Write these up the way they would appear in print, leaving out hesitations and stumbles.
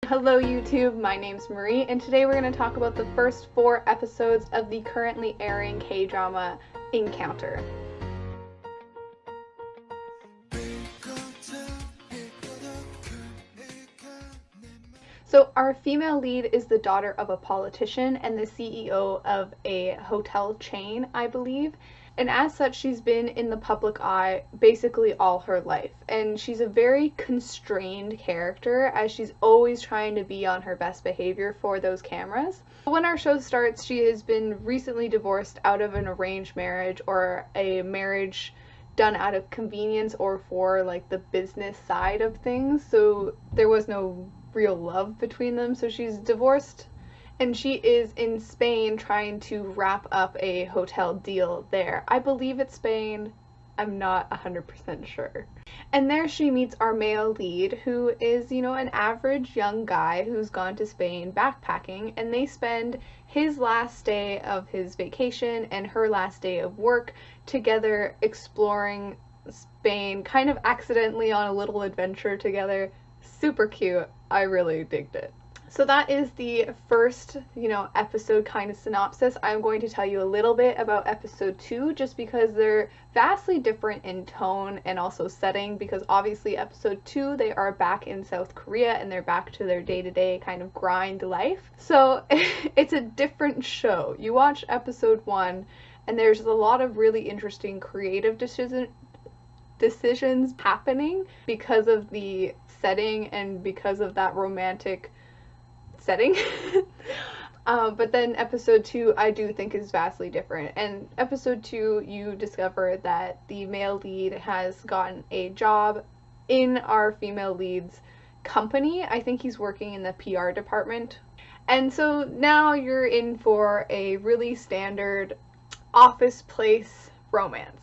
Hello YouTube, my name's Marie, and today we're going to talk about the first 4 episodes of the currently airing K-drama Encounter. So our female lead is the daughter of a politician and the CEO of a hotel chain, I believe. And as such, she's been in the public eye basically all her life. And she's a very constrained character, as she's always trying to be on her best behavior for those cameras. When our show starts, she has been recently divorced out of an arranged marriage or a marriage done out of convenience or for like the business side of things. So there was no real love between them. So she's divorced. And she is in Spain trying to wrap up a hotel deal there. I believe it's Spain. I'm not 100% sure. And there she meets our male lead, who is, an average young guy who's gone to Spain backpacking, and they spend his last day of his vacation and her last day of work together exploring Spain, kind of accidentally on a little adventure together. Super cute. I really digged it. So that is the first, episode kind of synopsis. I'm going to tell you a little bit about episode 2 just because they're vastly different in tone and also setting, because obviously episode 2 they are back in South Korea and they're back to their day-to-day kind of grind life. So it's a different show. You watch episode 1 and there's a lot of really interesting creative decisions happening because of the setting and because of that romantic setting. But then episode 2 I do think is vastly different. And episode 2 you discover that the male lead has gotten a job in our female lead's company. I think he's working in the PR department. And so now you're in for a really standard office place romance.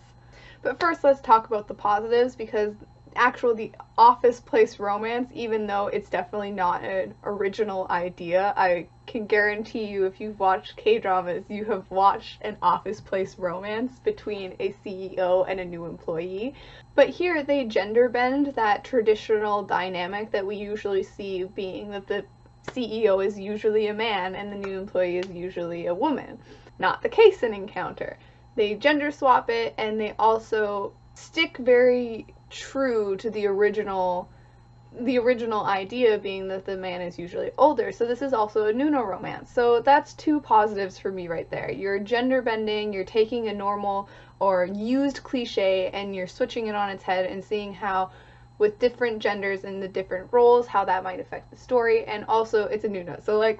But first let's talk about the positives, because the office place romance, even though it's definitely not an original idea, I can guarantee you if you've watched K-dramas, you have watched an office place romance between a CEO and a new employee. But here they gender bend that traditional dynamic that we usually see, being that the CEO is usually a man and the new employee is usually a woman. Not the case in Encounter. They gender swap it, and they also stick very true to the original idea, being that the man is usually older. So this is also a Nuno romance. So that's 2 positives for me right there. You're gender bending, you're taking a normal or used cliche and you're switching it on its head and seeing how with different genders and the different roles, how that might affect the story. And also it's a Nuno. So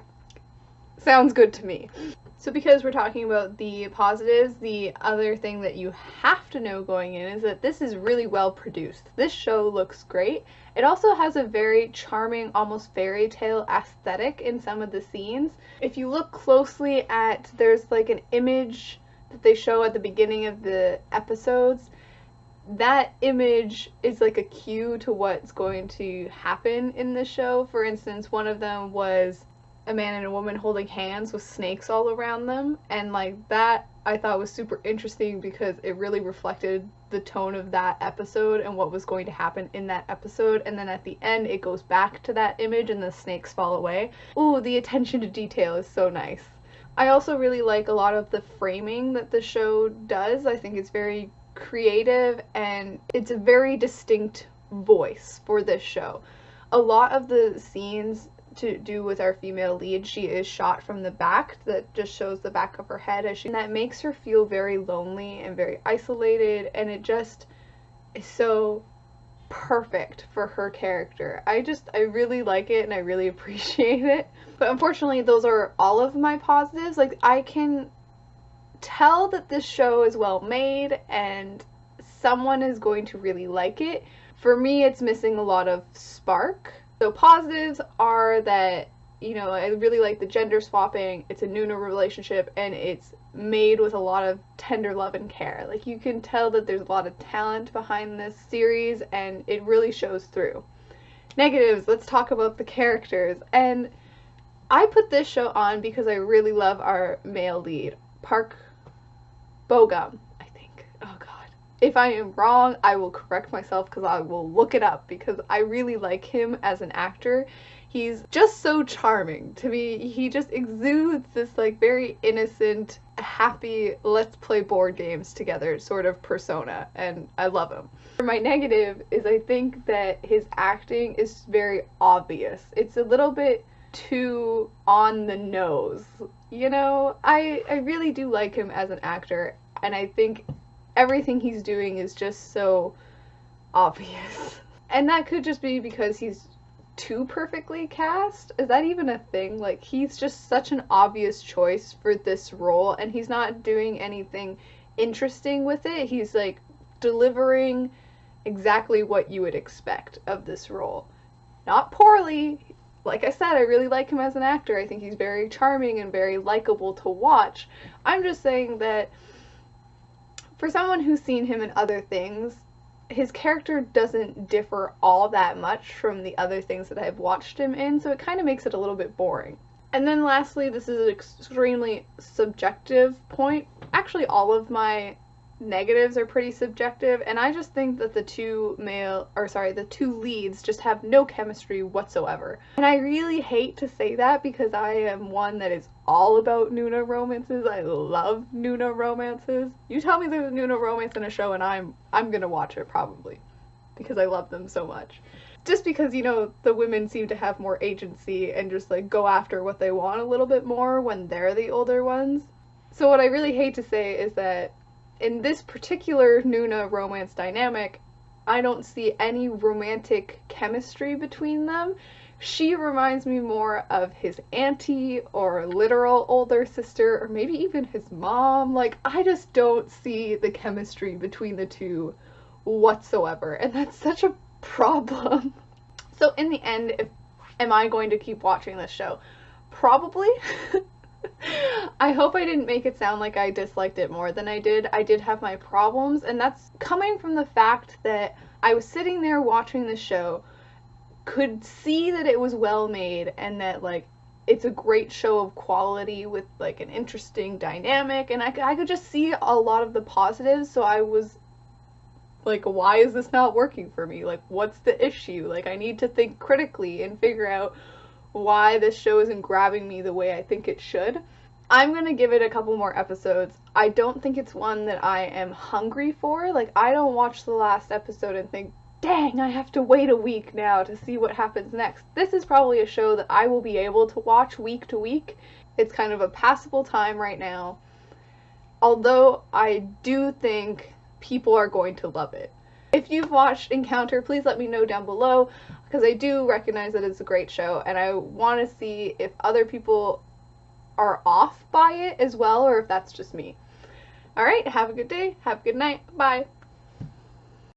sounds good to me. So because we're talking about the positives, the other thing that you have to know going in is that this is really well produced. This show looks great. It also has a very charming, almost fairy tale aesthetic in some of the scenes. If you look closely there's an image that they show at the beginning of the episodes. That image is a cue to what's going to happen in the show. For instance, one of them was a man and a woman holding hands with snakes all around them, and that I thought was super interesting because it really reflected the tone of that episode and what was going to happen in that episode. And then at the end it goes back to that image and the snakes fall away. Ooh, the attention to detail is so nice. I also really like a lot of the framing that the show does. I think it's very creative and it's a very distinct voice for this show. A lot of the scenes to do with our female lead, she is shot from the back, that just shows the back of her head, and that makes her feel very lonely and very isolated, and it just is so perfect for her character. I really like it and I really appreciate it. But unfortunately those are all of my positives. I can tell that this show is well made and someone is going to really like it. For me, it's missing a lot of spark. So positives are that, I really like the gender swapping, it's a Nuno relationship, and it's made with a lot of tender love and care. You can tell that there's a lot of talent behind this series, and it really shows through. Negatives, let's talk about the characters. And I put this show on because I really love our male lead, Park Bogum, I think. Oh god. If I am wrong, I will correct myself because I will look it up, because I really like him as an actor. He's just so charming to me. He just exudes this like very innocent, happy, let's play board games together sort of persona, and I love him. For my negative is I think that his acting is very obvious. It's a little bit too on the nose. You know, I really do like him as an actor, and I think everything he's doing is just so obvious. And that could just be because he's too perfectly cast. Is that even a thing? Like, he's just such an obvious choice for this role, and he's not doing anything interesting with it. He's like delivering exactly what you would expect of this role. Not poorly. Like I said, I really like him as an actor. I think he's very charming and very likable to watch. I'm just saying that for someone who's seen him in other things, his character doesn't differ all that much from the other things that I've watched him in, so it kind of makes it a little bit boring. And then lastly, this is an extremely subjective point. Actually, all of my negatives are pretty subjective, and I just think that the two leads just have no chemistry whatsoever. And I really hate to say that because I am one that is all about Nuna romances. I love Nuna romances. You tell me there's a Nuna romance in a show and I'm gonna watch it probably because I love them so much. Just because, you know, the women seem to have more agency and just like go after what they want a little bit more when they're the older ones. So what I really hate to say is that in this particular Nuna romance dynamic, I don't see any romantic chemistry between them. She reminds me more of his auntie or literal older sister, or maybe even his mom. Like, I just don't see the chemistry between the two whatsoever, and that's such a problem. So in the end, am I going to keep watching this show? Probably. I hope I didn't make it sound like I disliked it more than I did. I did have my problems, and that's coming from the fact that I was sitting there watching the show, could see that it was well made, and that like it's a great show of quality with like an interesting dynamic, and I could just see a lot of the positives, so I was like, why is this not working for me? Like, what's the issue? Like, I need to think critically and figure out why this show isn't grabbing me the way I think it should. I'm gonna give it a couple more episodes. I don't think it's one that I am hungry for. Like, I don't watch the last episode and think, dang, I have to wait a week now to see what happens next. This is probably a show that I will be able to watch week to week. It's kind of a passable time right now. Although I do think people are going to love it. If you've watched Encounter, please let me know down below, because I do recognize that it's a great show, and I want to see if other people are off by it as well, or if that's just me. Alright, have a good day, have a good night, bye!